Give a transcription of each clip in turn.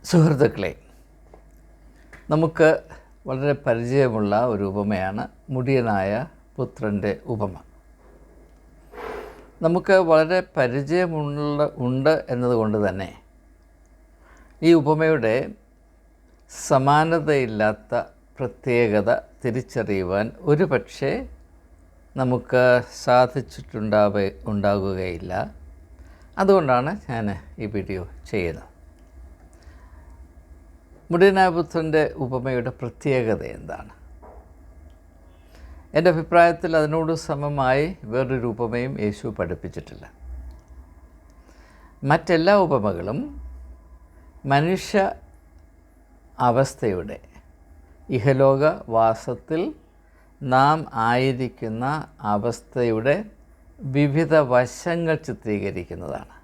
സുഹൃത്തുക്കളെ, നമുക്ക് വളരെ പരിചയമുള്ള ഒരു ഉപമയാണ് മുടിയനായ പുത്രൻ്റെ ഉപമ. നമുക്ക് വളരെ ഉണ്ട് എന്നതുകൊണ്ട് തന്നെ ഈ ഉപമയുടെ സമാനതയില്ലാത്ത പ്രത്യേകത തിരിച്ചറിയുവാൻ ഒരുപക്ഷെ നമുക്ക് ഉണ്ടാകുകയില്ല. അതുകൊണ്ടാണ് ഞാൻ ഈ വീഡിയോ ചെയ്യുന്നത്. മുടിയനായ പുത്രൻ്റെ ഉപമയുടെ പ്രത്യേകത എന്താണ്? എൻ്റെ അഭിപ്രായത്തിൽ അതിനോട് സമമായി വേറൊരു ഉപമയും യേശു പഠിപ്പിച്ചിട്ടില്ല. മറ്റെല്ലാ ഉപമകളും മനുഷ്യ അവസ്ഥയുടെ ഇഹലോക വാസത്തിൽ നാം ആയിരിക്കുന്ന അവസ്ഥയുടെ വിവിധ വശങ്ങൾ ചിത്രീകരിക്കുന്നതാണ്.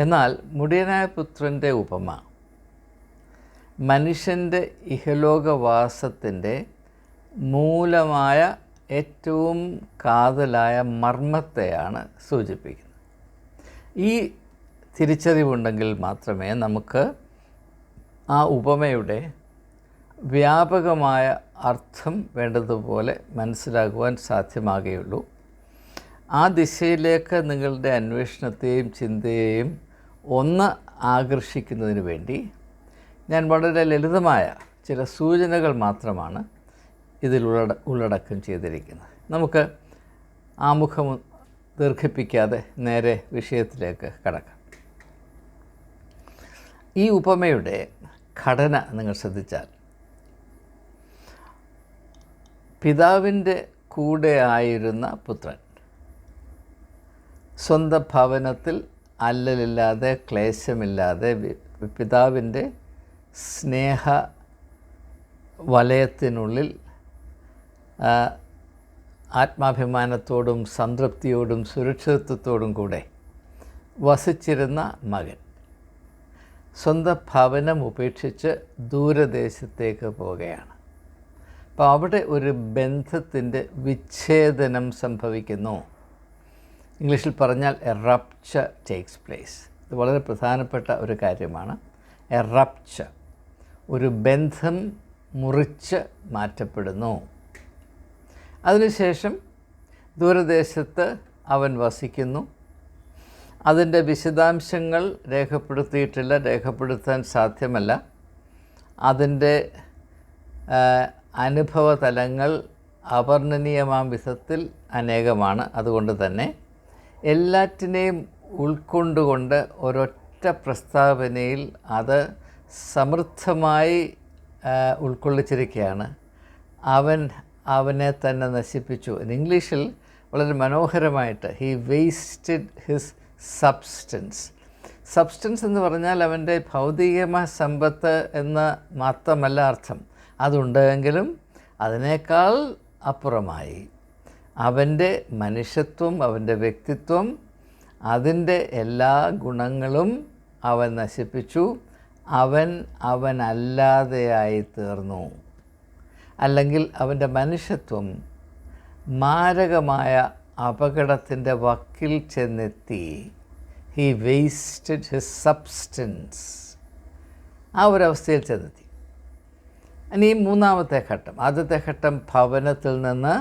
എന്നാൽ മുടിയനായ പുത്രൻ്റെ ഉപമ മനുഷ്യൻ്റെ ഇഹലോകവാസത്തിൻ്റെ മൂലമായ ഏറ്റവും കാതലായ മർമ്മത്തെയാണ് സൂചിപ്പിക്കുന്നത്. ഈ തിരിച്ചറിവുണ്ടെങ്കിൽ മാത്രമേ നമുക്ക് ആ ഉപമയുടെ വ്യാപകമായ അർത്ഥം വേണ്ടതുപോലെ മനസ്സിലാക്കുവാൻ സാധ്യമാകുകയുള്ളൂ. ആ ദിശയിലേക്ക് നിങ്ങളുടെ അന്വേഷണത്തെയും ചിന്തയെയും ഒന്ന് ആകർഷിക്കുന്നതിന് വേണ്ടി ഞാൻ വളരെ ലളിതമായ ചില സൂചനകൾ മാത്രമാണ് ഇതിൽ ഉള്ളടക്കം ചെയ്തിരിക്കുന്നത്. നമുക്ക് ആമുഖം ദീർഘിപ്പിക്കാതെ നേരെ വിഷയത്തിലേക്ക് കടക്കാം. ഈ ഉപമയുടെ ഘടന നിങ്ങൾ ശ്രദ്ധിച്ചാൽ, പിതാവിൻ്റെ കൂടെ ആയിരുന്ന പുത്രൻ സ്വന്തം ഭവനത്തിൽ അല്ലലില്ലാതെ ക്ലേശമില്ലാതെ പിതാവിൻ്റെ സ്നേഹ വലയത്തിനുള്ളിൽ ആത്മാഭിമാനത്തോടും സംതൃപ്തിയോടും സുരക്ഷിതത്വത്തോടും കൂടെ വസിച്ചിരുന്ന മകൻ സ്വന്തം ഭവനം ഉപേക്ഷിച്ച് ദൂരദേശത്തേക്ക് പോവുകയാണ്. അപ്പോൾ അവിടെ ഒരു ബന്ധത്തിൻ്റെ വിച്ഛേദനം സംഭവിക്കുന്നു. ഇംഗ്ലീഷിൽ പറഞ്ഞാൽ എ റപ്ചർ ടേക്സ് പ്ലേസ്. ഇത് വളരെ പ്രധാനപ്പെട്ട ഒരു കാര്യമാണ്. എ റപ്ചർ, ഒരു ബന്ധം മുറിച്ച് മാറ്റപ്പെടുന്നു. അതിനുശേഷം ദൂരദേശത്ത് അവൻ വസിക്കുന്നു. അതിൻ്റെ വിശദാംശങ്ങൾ രേഖപ്പെടുത്താൻ സാധ്യമല്ല. അതിൻ്റെ അനുഭവ തലങ്ങൾ അവർണ്ണനീയമാം വിധത്തിൽ അനേകമാണ്. അതുകൊണ്ട് തന്നെ എല്ലാറ്റിനെയും ഉൾക്കൊണ്ടുകൊണ്ട് ഒരൊറ്റ പ്രസ്താവനയിൽ അത് സമൃദ്ധമായി ഉൾക്കൊള്ളിച്ചിരിക്കുകയാണ്. അവനെ തന്നെ നശിപ്പിച്ചു. ഇംഗ്ലീഷിൽ വളരെ മനോഹരമായിട്ട് ഹി വേസ്റ്റഡ് ഹിസ് സബ്സ്റ്റൻസ് എന്ന് പറഞ്ഞാൽ അവൻ്റെ ഭൗതികമായ സമ്പത്ത് എന്ന് മാത്രമല്ല അർത്ഥം. അതുണ്ടെങ്കിലും അതിനേക്കാൾ അപ്പുറമായി അവൻ്റെ മനുഷ്യത്വം, അവൻ്റെ വ്യക്തിത്വം, അതിൻ്റെ എല്ലാ ഗുണങ്ങളും അവൻ നശിപ്പിച്ചു. അവനല്ലാതെയായി തീർന്നു. അല്ലെങ്കിൽ അവൻ്റെ മനുഷ്യത്വം മാരകമായ അപകടത്തിൻ്റെ വക്കിൽ ചെന്നെത്തി. He wasted his substance. ആ ഒരവസ്ഥയിൽ ചെന്നെത്തി. ഇനി മൂന്നാമത്തെ ഘട്ടം. ആദ്യത്തെ ഘട്ടം ഭവനത്തിൽ നിന്ന്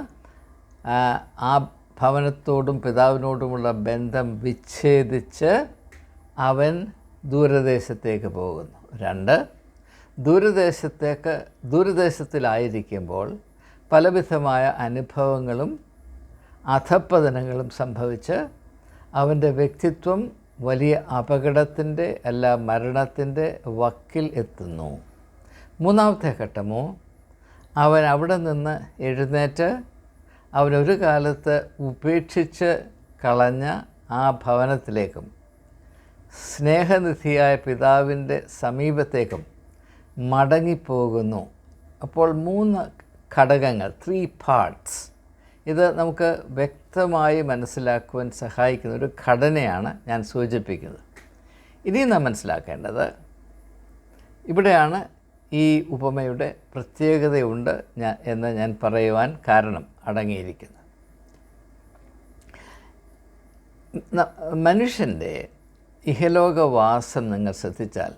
ആ ഭവനത്തോടും പിതാവിനോടുമുള്ള ബന്ധം വിച്ഛേദിച്ച് അവൻ ദൂരദേശത്തേക്ക് പോകുന്നു. 2, ദൂരദേശത്തിലായിരിക്കുമ്പോൾ പലവിധമായ അനുഭവങ്ങളും അധപ്പതനങ്ങളും സംഭവിച്ച് അവൻ്റെ വ്യക്തിത്വം വലിയ അപകടത്തിൻ്റെ അല്ല മരണത്തിൻ്റെ വക്കിൽ എത്തുന്നു. മൂന്നാമത്തെ ഘട്ടമോ, അവൻ അവിടെ നിന്ന് എഴുന്നേറ്റ് അവനൊരു കാലത്ത് ഉപേക്ഷിച്ച് കളഞ്ഞ ആ ഭവനത്തിലേക്കും സ്നേഹനിധിയായ പിതാവിൻ്റെ സമീപത്തേക്കും മടങ്ങിപ്പോകുന്നു. അപ്പോൾ 3 ഘടകങ്ങൾ, 3 പാർട്സ്. ഇത് നമുക്ക് വ്യക്തമായി മനസ്സിലാക്കുവാൻ സഹായിക്കുന്ന ഒരു ഘടനയാണ് ഞാൻ സൂചിപ്പിക്കുന്നത്. ഇനി നാം മനസ്സിലാക്കേണ്ടത്, ഇവിടെയാണ് ഈ ഉപമയുടെ പ്രത്യേകതയുണ്ട് എന്ന് ഞാൻ പറയുവാൻ കാരണം അടങ്ങിയിരിക്കുന്നത്. മനുഷ്യൻ്റെ ഇഹലോകവാസം നിങ്ങൾ ശ്രദ്ധിച്ചാൽ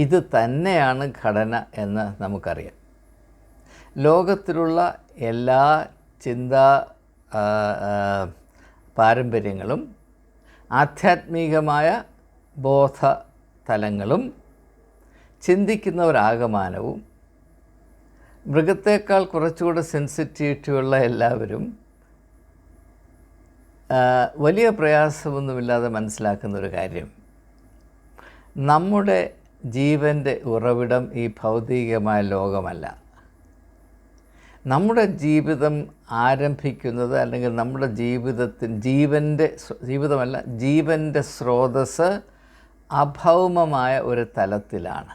ഇത് തന്നെയാണ് ഘടന എന്ന് നമുക്കറിയാം. ലോകത്തിലുള്ള എല്ലാ ചിന്താ പാരമ്പര്യങ്ങളും ആധ്യാത്മികമായ ബോധ തലങ്ങളും ചിന്തിക്കുന്നവരാകമാനവും മൃഗത്തേക്കാൾ കുറച്ചുകൂടെ സെൻസിറ്റിവിറ്റിയുള്ള എല്ലാവരും വലിയ പ്രയാസമൊന്നുമില്ലാതെ മനസ്സിലാക്കുന്ന ഒരു കാര്യം, നമ്മുടെ ജീവൻ്റെ ഉറവിടം ഈ ഭൗതികമായ ലോകമല്ല. നമ്മുടെ ജീവിതം ആരംഭിക്കുന്നത്, അല്ലെങ്കിൽ നമ്മുടെ ജീവൻ്റെ സ്രോതസ്സ് അഭൗമമായ ഒരു തലത്തിലാണ്.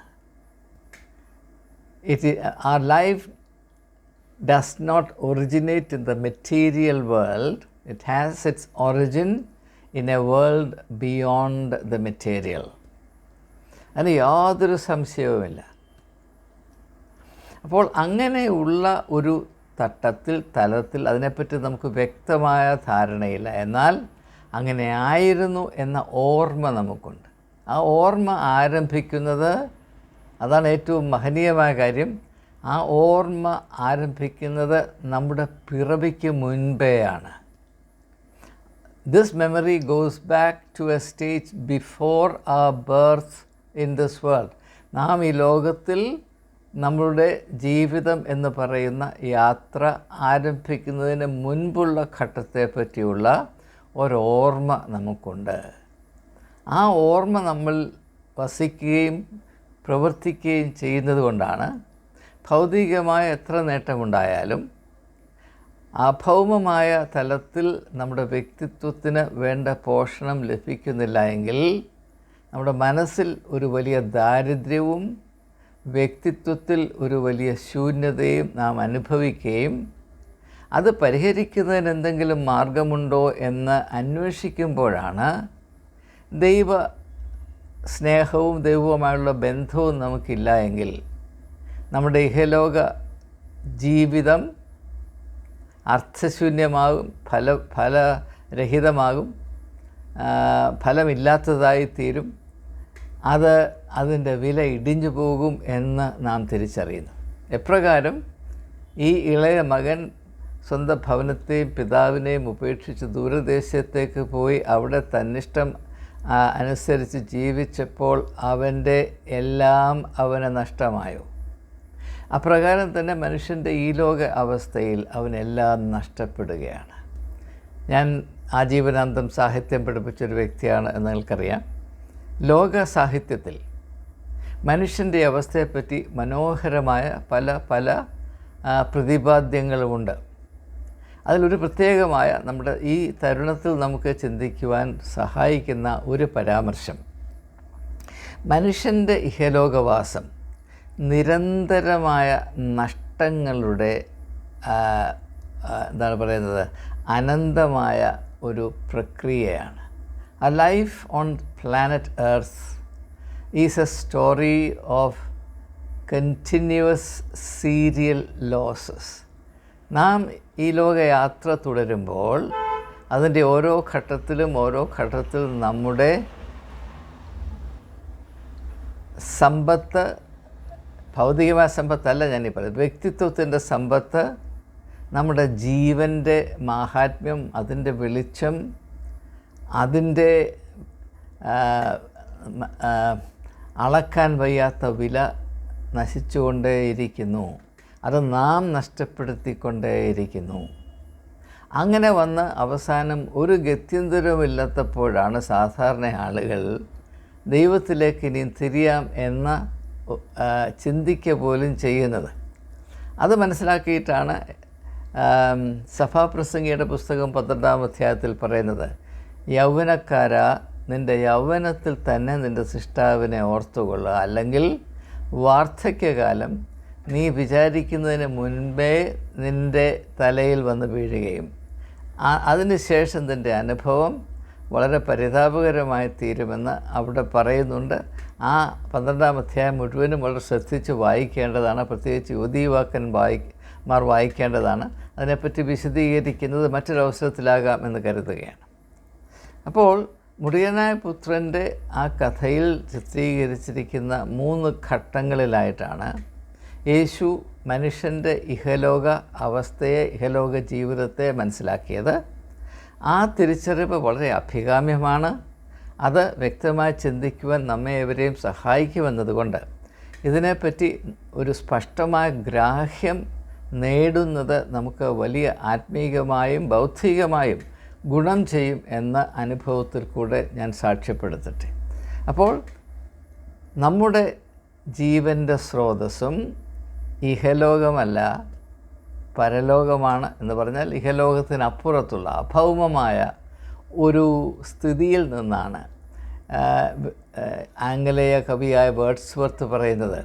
Our life does not originate in the material world. It has its origin in a world beyond the material. അതിന് യാതൊരു സംശയവുമില്ല. അപ്പോൾ അങ്ങനെയുള്ള ഒരു തലത്തിൽ അതിനെപ്പറ്റി നമുക്ക് വ്യക്തമായ ധാരണയില്ല. എന്നാൽ അങ്ങനെ ആയിരുന്നു എന്ന ഓർമ്മ നമുക്കുണ്ട്. ആ ഓർമ്മ ആരംഭിക്കുന്നത്, അതാണ് ഏറ്റവും മഹനീയമായ കാര്യം, ആ ഓർമ്മ ആരംഭിക്കുന്നത് നമ്മുടെ പിറവിക്ക് മുൻപേയാണ്. This memory goes back to a stage before our birth in this world. നാം ഈ ലോകത്തിൽ നമ്മളുടെ ജീവിതം എന്ന് പറയുന്ന യാത്ര ആരംഭിക്കുന്നതിന് മുൻപുള്ള ഘട്ടത്തെ പറ്റിയുള്ള ഒരോർമ്മ നമുക്കുണ്ട്. ആ ഓർമ്മ നമ്മൾ വസിക്കുകയും പ്രവർത്തിക്കുകയും ചെയ്യുന്നത് കൊണ്ടാണ് ഭൗതികമായ എത്ര നേട്ടമുണ്ടായാലും അഭൗമമായ തലത്തിൽ നമ്മുടെ വ്യക്തിത്വത്തിന് വേണ്ട പോഷണം ലഭിക്കുന്നില്ല എങ്കിൽ നമ്മുടെ മനസ്സിൽ ഒരു വലിയ ദാരിദ്ര്യവും വ്യക്തിത്വത്തിൽ ഒരു വലിയ ശൂന്യതയും നാം അനുഭവിക്കുകയും അത് പരിഹരിക്കുന്നതിന് എന്തെങ്കിലും മാർഗമുണ്ടോ എന്ന് അന്വേഷിക്കുമ്പോഴാണ് ദൈവ സ്നേഹവും ദൈവവുമായുള്ള ബന്ധവും നമുക്കില്ല എങ്കിൽ നമ്മുടെ ഇഹലോക ജീവിതം അർത്ഥശൂന്യമാകും, ഫലരഹിതമാകും, ഫലമില്ലാത്തതായി തീരും. അതിൻ്റെ വില ഇടിഞ്ഞു പോകും എന്ന് നാം തിരിച്ചറിയുന്നു. എപ്രകാരം ഈ ഇളയ മകൻ സ്വന്തം ഭവനത്തെയും പിതാവിനെയും ഉപേക്ഷിച്ച് ദൂരദേശത്തേക്ക് പോയി അവിടെ തന്നിഷ്ടം അനുസരിച്ച് ജീവിച്ചപ്പോൾ അവൻ്റെ എല്ലാം അവന് നഷ്ടമായോ, അപ്രകാരം തന്നെ മനുഷ്യൻ്റെ ഈ ലോക അവസ്ഥയിൽ അവനെല്ലാം നഷ്ടപ്പെടുകയാണ്. ഞാൻ ആജീവനാന്തം സാഹിത്യം പഠിപ്പിച്ചൊരു വ്യക്തിയാണ് എന്ന് നിങ്ങൾക്കറിയാം. ലോക സാഹിത്യത്തിൽ മനുഷ്യൻ്റെ അവസ്ഥയെപ്പറ്റി മനോഹരമായ പല പ്രതിപാദ്യങ്ങളുമുണ്ട്. അതിലൊരു പ്രത്യേകമായ നമ്മുടെ ഈ തരുണത്തിൽ നമുക്ക് ചിന്തിക്കുവാൻ സഹായിക്കുന്ന ഒരു പരാമർശം, മനുഷ്യൻ്റെ ഇഹലോകവാസം നിരന്തരമായ നഷ്ടങ്ങളുടെ എന്താണ് പറയുന്നത്, അനന്തമായ ഒരു പ്രക്രിയയാണ്. A life on planet Earth is a story of continuous serial losses. നാം ഈ ലോകയാത്ര തുടരുമ്പോൾ അതിൻ്റെ ഓരോ ഘട്ടത്തിലും നമ്മുടെ സമ്പത്ത്, ഭൗതികമായ സമ്പത്തല്ല ഞാനീ പറയുന്നത്, വ്യക്തിത്വത്തിൻ്റെ സമ്പത്ത്, നമ്മുടെ ജീവൻ്റെ മാഹാത്മ്യം, അതിൻ്റെ വെളിച്ചം, അതിൻ്റെ അളക്കാൻ വയ്യാത്ത വില നശിച്ചുകൊണ്ടേയിരിക്കുന്നു. അത് നാം നഷ്ടപ്പെടുത്തിക്കൊണ്ടേയിരിക്കുന്നു. അങ്ങനെ വന്ന് അവസാനം ഒരു ഗത്യന്തരവുമില്ലാത്തപ്പോഴാണ് സാധാരണ ആളുകൾ ദൈവത്തിലേക്ക് ഇനി തിരിയാം എന്ന ചിന്തിക്കുക പോലും ചെയ്യുന്നത്. അത് മനസ്സിലാക്കിയിട്ടാണ് സഭാപ്രസംഗിയുടെ പുസ്തകം 12-ാം അധ്യായത്തിൽ പറയുന്നത്, യൗവനക്കാരാ, നിൻ്റെ യൗവനത്തിൽ തന്നെ നിൻ്റെ സൃഷ്ടാവിനെ ഓർത്തുകൊള്ളുക, അല്ലെങ്കിൽ വാർദ്ധക്യകാലം നീ വിചാരിക്കുന്നതിന് മുൻപേ നിൻ്റെ തലയിൽ വന്ന് വീഴുകയും അതിനുശേഷം നിൻ്റെ അനുഭവം വളരെ പരിതാപകരമായി തീരുമെന്ന് അവിടെ പറയുന്നുണ്ട്. ആ 12-ാം അധ്യായം മുഴുവനും വളരെ ശ്രദ്ധിച്ച് വായിക്കേണ്ടതാണ്. പ്രത്യേകിച്ച് യുവതീവാക്കന്മാർ വായിക്കേണ്ടതാണ്. അതിനെപ്പറ്റി വിശദീകരിക്കുന്നത് മറ്റൊരവസരത്തിലാകാം എന്ന് കരുതുകയാണ്. അപ്പോൾ മുടിയനായ പുത്രൻ്റെ ആ കഥയിൽ ചിത്രീകരിച്ചിരിക്കുന്ന 3 ഘട്ടങ്ങളിലായിട്ടാണ് യേശു മനുഷ്യൻ്റെ ഇഹലോക അവസ്ഥയെ, ഇഹലോക ജീവിതത്തെ മനസ്സിലാക്കിയത്. ആ തിരിച്ചറിവ് വളരെ അഭികാമ്യമാണ്. അത് വ്യക്തമായി ചിന്തിക്കുവാൻ നമ്മെ എവരെയും സഹായിക്കുമെന്നതുകൊണ്ട് ഇതിനെപ്പറ്റി ഒരു സ്പഷ്ടമായ ഗ്രാഹ്യം നേടുന്നത് നമുക്ക് വലിയ ആത്മീകമായും ബൗദ്ധികമായും ഗുണം ചെയ്യും എന്ന അനുഭവത്തിൽ കൂടെ ഞാൻ സാക്ഷ്യപ്പെടുത്തട്ടെ. അപ്പോൾ നമ്മുടെ ജീവൻ്റെ സ്രോതസ്സും ഇഹലോകമല്ല, പരലോകമാണ്. എന്ന് പറഞ്ഞാൽ ഇഹലോകത്തിനപ്പുറത്തുള്ള അഭൗമമായ ഒരു സ്ഥിതിയിൽ നിന്നാണ് ആംഗലേയ കവിയായ വേർഡ്സ്വർത്ത് പറയുന്നത്,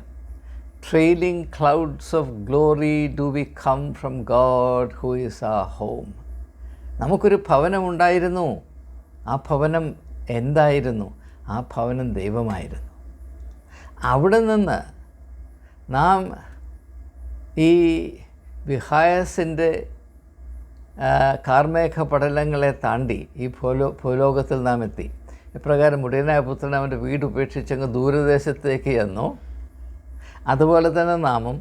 trailing clouds of glory do we come from God who is our home. നമുക്കൊരു ഭവനമുണ്ടായിരുന്നു. ആ ഭവനം എന്തായിരുന്നു? ആ ഭവനം ദൈവമായിരുന്നു. അവിടെ നിന്ന് നാം ഈ വിഹായസിൻ്റെ കാർമേഘ പടലങ്ങളെ താണ്ടി ഈ ഭൂലോകത്തിൽ നാം എത്തി. ഇപ്രകാരം മുടിയനായ പുത്രൻ അവൻ്റെ വീട് ഉപേക്ഷിച്ചങ്ങ് ദൂരദേശത്തേക്ക് ചെന്നു. അതുപോലെ തന്നെ നാമും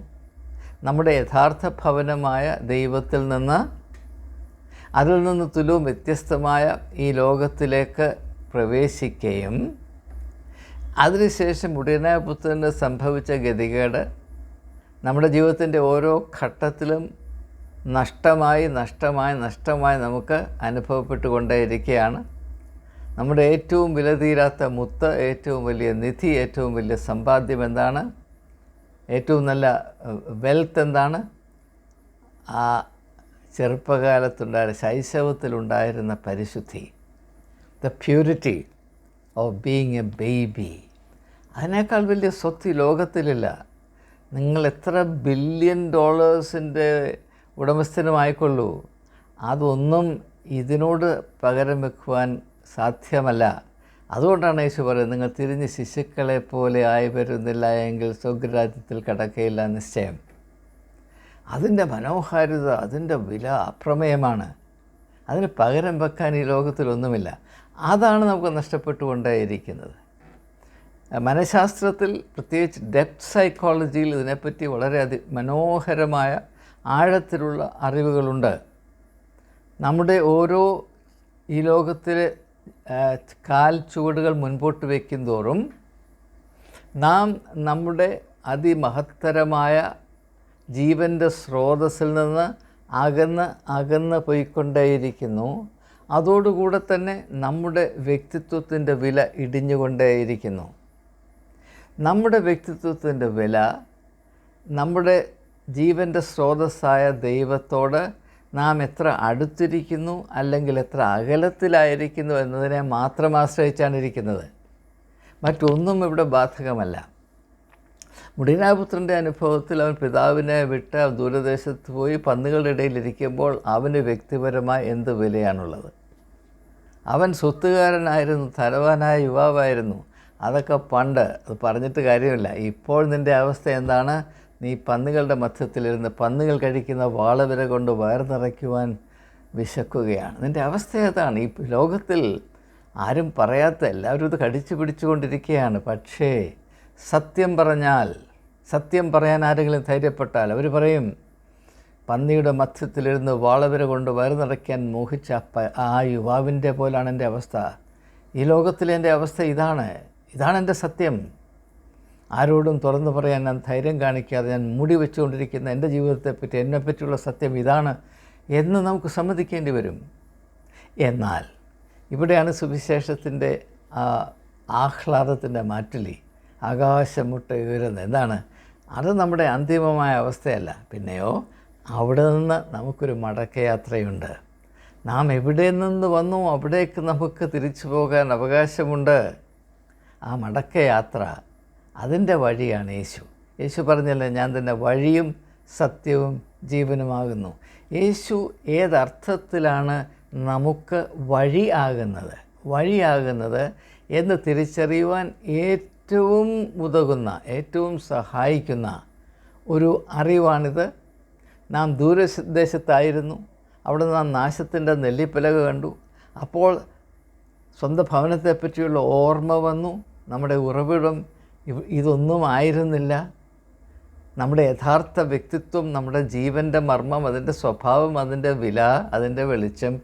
നമ്മുടെ യഥാർത്ഥ ഭവനമായ ദൈവത്തിൽ നിന്ന്, അതിൽ നിന്ന് തുലവും വ്യത്യസ്തമായ ഈ ലോകത്തിലേക്ക് പ്രവേശിക്കുകയും അതിനുശേഷം മുടിയനായ പുത്രന് സംഭവിച്ച ഗതികേട് നമ്മുടെ ജീവിതത്തിൻ്റെ ഓരോ ഘട്ടത്തിലും നഷ്ടമായി നമുക്ക് അനുഭവപ്പെട്ടുകൊണ്ടേയിരിക്കുകയാണ്. നമ്മുടെ ഏറ്റവും വിലതീരാത്ത മുത്ത്, ഏറ്റവും വലിയ നിധി, ഏറ്റവും വലിയ സമ്പാദ്യം എന്താണ്? ഏറ്റവും നല്ല വെൽത്ത് എന്താണ്? ആ ചെറുപ്പകാലത്തുണ്ടായിരുന്ന, ശൈശവത്തിലുണ്ടായിരുന്ന പരിശുദ്ധി, the purity of being A baby. അതിനേക്കാൾ വലിയ സ്വത്ത് ഈ ലോകത്തിലില്ല. നിങ്ങൾ എത്ര ബില്യൺ ഡോളേഴ്സിൻ്റെ ഉടമസ്ഥനുമായിക്കൊള്ളൂ, അതൊന്നും ഇതിനോട് പകരം വെക്കുവാൻ സാധ്യമല്ല. അതുകൊണ്ടാണ് യേശു പറയുന്നത്, നിങ്ങൾ തിരിഞ്ഞ് ശിശുക്കളെ പോലെ ആയി വരുന്നില്ല എങ്കിൽ സ്വർഗ്ഗരാജ്യത്തിൽ കടക്കയില്ല നിശ്ചയം. അതിൻ്റെ മനോഹാരിത, അതിൻ്റെ വില അപ്രമേയമാണ്. അതിന് പകരം വെക്കാൻ ഈ ലോകത്തിലൊന്നുമില്ല. അതാണ് നമുക്ക് നഷ്ടപ്പെട്ടുകൊണ്ടേയിരിക്കുന്നത്. മനഃശാസ്ത്രത്തിൽ, പ്രത്യേകിച്ച് ഡെപ്ത് സൈക്കോളജിയിൽ ഇതിനെപ്പറ്റി വളരെ മനോഹരമായ ആഴത്തിലുള്ള അറിവുകളുണ്ട്. നമ്മുടെ ഓരോ ഈ ലോകത്തിലെ കാൽ ചുവടുകൾ മുൻപോട്ട് വയ്ക്കും തോറും നാം നമ്മുടെ അതിമഹത്തരമായ ജീവൻ്റെ സ്രോതസ്സിൽ നിന്ന് അകന്ന് പോയിക്കൊണ്ടേയിരിക്കുന്നു. അതോടുകൂടെ തന്നെ നമ്മുടെ വ്യക്തിത്വത്തിൻ്റെ വില ഇടിഞ്ഞുകൊണ്ടേയിരിക്കുന്നു. നമ്മുടെ വ്യക്തിത്വത്തിൻ്റെ വില നമ്മുടെ ജീവൻ്റെ സ്രോതസ്സായ ദൈവത്തോട് നാം എത്ര അടുത്തിരിക്കുന്നു അല്ലെങ്കിൽ എത്ര അകലത്തിലായിരിക്കുന്നു എന്നതിനെ മാത്രം ആശ്രയിച്ചാണ് ഇരിക്കുന്നത്. മറ്റൊന്നും ഇവിടെ ബാധകമല്ല. മുടിയനാപുത്രൻ്റെ അനുഭവത്തിൽ അവൻ പിതാവിനെ വിട്ട് ദൂരദേശത്ത് പോയി പന്നുകളുടെ ഇടയിലിരിക്കുമ്പോൾ അവന് വ്യക്തിപരമായ എന്ത് വിലയാണുള്ളത്? അവൻ സ്വത്തുകാരനായിരുന്നു, ധനവാനായ യുവാവായിരുന്നു. അതൊക്കെ പണ്ട്, അത് പറഞ്ഞിട്ട് കാര്യമില്ല. ഇപ്പോൾ നിൻ്റെ അവസ്ഥ എന്താണ്? നീ പന്നുകളുടെ മധ്യത്തിലിരുന്ന് പന്നുകൾ കഴിക്കുന്ന വാളവിര കൊണ്ട് വയർ നിറയ്ക്കുവാൻ വിശക്കുകയാണ്. നിൻ്റെ അവസ്ഥ ഏതാണ്? ഈ ലോകത്തിൽ ആരും പറയാത്ത, എല്ലാവരും ഇത് കടിച്ചു പിടിച്ചുകൊണ്ടിരിക്കുകയാണ്. പക്ഷേ സത്യം പറയാൻ ആരെങ്കിലും ധൈര്യപ്പെട്ടാൽ അവർ പറയും, പന്നിയുടെ മധ്യത്തിലിരുന്ന് വാളവിര കൊണ്ട് വയർ നിറയ്ക്കാൻ മോഹിച്ച ആ യുവാവിൻ്റെ പോലാണ് എൻ്റെ അവസ്ഥ. ഈ ലോകത്തിലെ എൻ്റെ അവസ്ഥ ഇതാണ് എൻ്റെ സത്യം. ആരോടും തുറന്നു പറയാൻ ഞാൻ ധൈര്യം കാണിക്കാതെ ഞാൻ മൂടി വെച്ചുകൊണ്ടിരിക്കുന്ന എൻ്റെ ജീവിതത്തെപ്പറ്റി, എന്നെപ്പറ്റിയുള്ള സത്യം ഇതാണ് എന്ന് നമുക്ക് സമ്മതിക്കേണ്ടി വരും. എന്നാൽ ഇവിടെയാണ് സുവിശേഷത്തിൻ്റെ ആഹ്ലാദത്തിൻ്റെ മാറ്റുലി. ആകാശം മുട്ട ഉയരുന്നത് എന്താണ്? അത് നമ്മുടെ അന്തിമമായ അവസ്ഥയല്ല. പിന്നെയോ അവിടെ നിന്ന് നമുക്കൊരു മടക്കയാത്രയുണ്ട്. നാം എവിടെ നിന്ന് വന്നു അവിടേക്ക് നമുക്ക് തിരിച്ചു പോകാൻ അവകാശമുണ്ട്. ആ മടക്കയാത്ര, അതിൻ്റെ വഴിയാണ് യേശു പറഞ്ഞല്ലേ, ഞാൻ തന്നെ വഴിയും സത്യവും ജീവനുമാകുന്നു. യേശു ഏതർത്ഥത്തിലാണ് നമുക്ക് വഴിയാകുന്നത് എന്ന് തിരിച്ചറിയുവാൻ ഏറ്റവും ഉതകുന്ന, ഏറ്റവും സഹായിക്കുന്ന ഒരു അറിവാണിത്. നാം ദൂരദേശത്തായിരുന്നു. അവിടെ നാം നാശത്തിൻ്റെ നെല്ലിപ്പലക കണ്ടു. അപ്പോൾ സ്വന്തം ഭവനത്തെപ്പറ്റിയുള്ള ഓർമ്മ വന്നു. നമ്മുടെ ഉറവിടം ഇതൊന്നും ആയിരുന്നില്ല. നമ്മുടെ യഥാർത്ഥ വ്യക്തിത്വം, നമ്മുടെ ജീവൻ്റെ മർമ്മം, അതിൻ്റെ സ്വഭാവം, അതിൻ്റെ വില, അതിൻ്റെ വെളിച്ചം,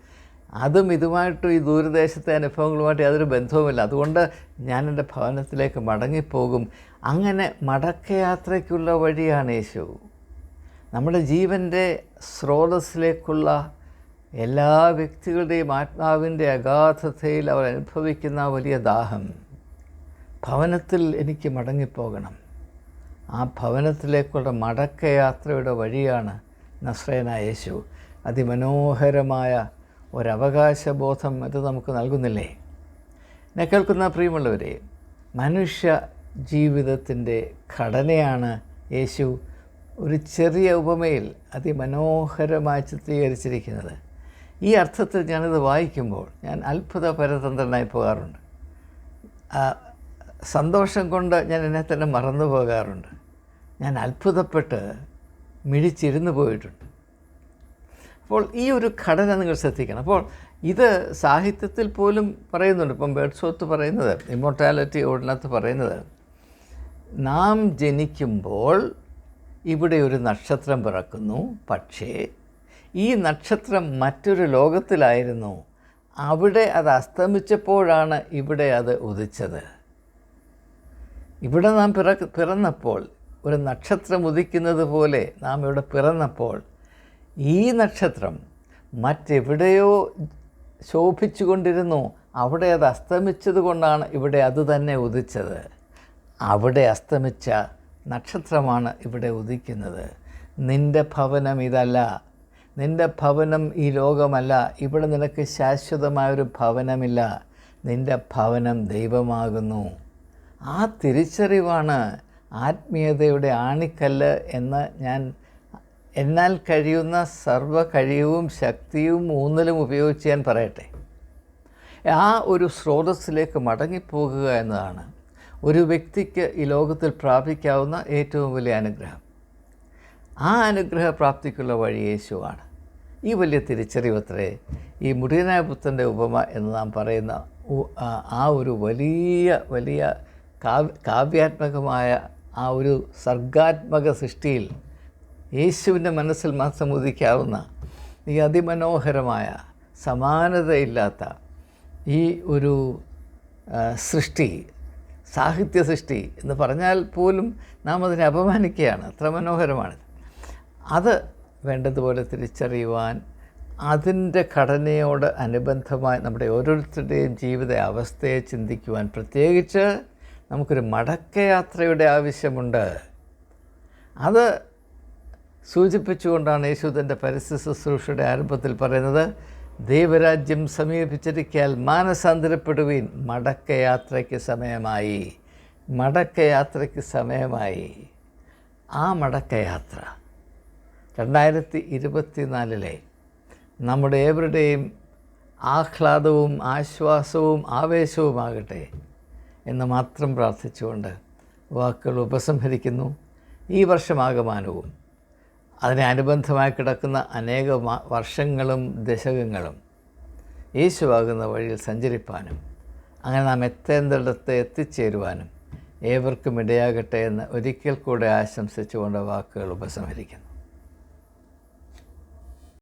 അതും ഇതുമായിട്ടും ഈ ദൂരദേശത്തെ അനുഭവങ്ങളുമായിട്ട് യാതൊരു ബന്ധവുമില്ല. അതുകൊണ്ട് ഞാൻ എൻ്റെ ഭവനത്തിലേക്ക് മടങ്ങിപ്പോകും. അങ്ങനെ മടക്കയാത്രയ്ക്കുള്ള വഴിയാണ് യേശു. നമ്മുടെ ജീവൻ്റെ സ്രോതസ്സിലേക്കുള്ള എല്ലാ വ്യക്തികളുടെയും ആത്മാവിൻ്റെ അഗാധതയിൽ അവർ അനുഭവിക്കുന്ന വലിയ ദാഹം, ഭവനത്തിൽ എനിക്ക് മടങ്ങിപ്പോകണം. ആ ഭവനത്തിലേക്കുള്ള മടക്കയാത്രയുടെ വഴിയാണ് നസ്രയനായ യേശു. അതിമനോഹരമായ ഒരവകാശബോധം അത് നമുക്ക് നൽകുന്നില്ലേ? എന്നെ കേൾക്കുന്ന പ്രിയമുള്ളവരെ, മനുഷ്യ ജീവിതത്തിൻ്റെ ഘടനയാണ് യേശു ഒരു ചെറിയ ഉപമയിൽ അതിമനോഹരമായി ചിത്രീകരിച്ചിരിക്കുന്നത്. ഈ അർത്ഥത്തിൽ ഞാനിത് വായിക്കുമ്പോൾ ഞാൻ അത്ഭുത പരതന്ത്രനായി പോകാറുണ്ട്. സന്തോഷം കൊണ്ട് ഞാൻ എന്നെ തന്നെ മറന്നു പോകാറുണ്ട്. ഞാൻ അത്ഭുതപ്പെട്ട് മിഴിച്ചിരുന്നു പോയിട്ടുണ്ട്. അപ്പോൾ ഈ ഒരു ഘടന നിങ്ങൾ ശ്രദ്ധിക്കണം. അപ്പോൾ ഇത് സാഹിത്യത്തിൽ പോലും പറയുന്നുണ്ട്. ഇപ്പം ബേഡ്സ്വർത്ത് പറയുന്നത്, ഇമ്മോർട്ടാലിറ്റി ഓർഡിനകത്ത് പറയുന്നത്, നാം ജനിക്കുമ്പോൾ ഇവിടെ ഒരു നക്ഷത്രം പിറക്കുന്നു, പക്ഷേ ഈ നക്ഷത്രം മറ്റൊരു ലോകത്തിലായിരുന്നു. അവിടെ അത് അസ്തമിച്ചപ്പോഴാണ് ഇവിടെ അത് ഉദിച്ചത്. ഇവിടെ നാം പിറന്നപ്പോൾ, ഒരു നക്ഷത്രം ഉദിക്കുന്നത് പോലെ നാം ഇവിടെ പിറന്നപ്പോൾ, ഈ നക്ഷത്രം മറ്റെവിടെയോ ശോഭിച്ചു കൊണ്ടിരുന്നു. അവിടെ അത് അസ്തമിച്ചത് കൊണ്ടാണ് ഇവിടെ അത് തന്നെ ഉദിച്ചത്. അവിടെ അസ്തമിച്ച നക്ഷത്രമാണ് ഇവിടെ ഉദിക്കുന്നത്. നിൻ്റെ ഭവനം ഇതല്ല, നിൻ്റെ ഭവനം ഈ ലോകമല്ല, ഇവിടെ നിനക്ക് ശാശ്വതമായൊരു ഭവനമില്ല, നിൻ്റെ ഭവനം ദൈവമാകുന്നു. ആ തിരിച്ചറിവാണ് ആത്മീയതയുടെ ആണിക്കല്ല് എന്ന് എന്നാൽ കഴിയുന്ന സർവ്വ കഴിവും ശക്തിയും ഊന്നലും ഉപയോഗിച്ച് ഞാൻ പറയട്ടെ. ആ ഒരു സ്രോതസ്സിലേക്ക് മടങ്ങിപ്പോകുക എന്നതാണ് ഒരു വ്യക്തിക്ക് ഈ ലോകത്തിൽ പ്രാപിക്കാവുന്ന ഏറ്റവും വലിയ അനുഗ്രഹം. ആ അനുഗ്രഹപ്രാപ്തിക്കുള്ള വഴി യേശുവാണ്. ഈ വലിയ തിരിച്ചറിവത്രേ ഈ മുടിയനായ പുത്രൻ്റെ ഉപമ എന്ന് നാം പറയുന്ന ആ ഒരു വലിയ കാവ്യാത്മകമായ ആ ഒരു സർഗാത്മക സൃഷ്ടിയിൽ യേശുവിൻ്റെ മനസ്സിൽ മാത്രം ഉദിക്കാവുന്ന ഈ അതിമനോഹരമായ സമാനതയില്ലാത്ത ഈ ഒരു സൃഷ്ടി, സാഹിത്യ സൃഷ്ടി എന്ന് പറഞ്ഞാൽ പോലും നാം അതിനെ അപമാനിക്കുകയാണ്. അത്ര മനോഹരമാണ്. അത് വേണ്ടതുപോലെ തിരിച്ചറിയുവാൻ, അതിൻ്റെ ഘടനയോട് അനുബന്ധമായി നമ്മുടെ ഓരോരുത്തരുടെയും ജീവിത അവസ്ഥയെ ചിന്തിക്കുവാൻ, പ്രത്യേകിച്ച് നമുക്കൊരു മടക്കയാത്രയുടെ ആവശ്യമുണ്ട്. അത് സൂചിപ്പിച്ചുകൊണ്ടാണ് യേശു തൻ്റെ പരസ്യ ശുശ്രൂഷയുടെ ആരംഭത്തിൽ പറയുന്നത്, ദൈവരാജ്യം സമീപിച്ചിരിക്കാൻ മാനസാന്തരപ്പെടുവീൻ, മടക്കയാത്രയ്ക്ക് സമയമായി. മടക്കയാത്രയ്ക്ക് സമയമായി. ആ മടക്കയാത്ര 2024 നമ്മുടെ ഏവരുടെയും ആഹ്ലാദവും ആശ്വാസവും ആവേശവുമാകട്ടെ എന്ന് മാത്രം പ്രാർത്ഥിച്ചുകൊണ്ട് വാക്കുകൾ ഉപസംഹരിക്കുന്നു. ഈ വർഷമാകമാനവും അതിനെ അനുബന്ധമായി കിടക്കുന്ന അനേക വർഷങ്ങളും ദശകങ്ങളും യേശുവാകുന്ന വഴിയിൽ സഞ്ചരിപ്പാനും അങ്ങനെ നാം എത്തേണ്ടിടത്ത് എത്തിച്ചേരുവാനും ഏവർക്കും ഇടയാകട്ടെ എന്ന് ഒരിക്കൽ കൂടെ ആശംസിച്ചുകൊണ്ട് വാക്കുകൾ ഉപസംഹരിക്കുന്നു.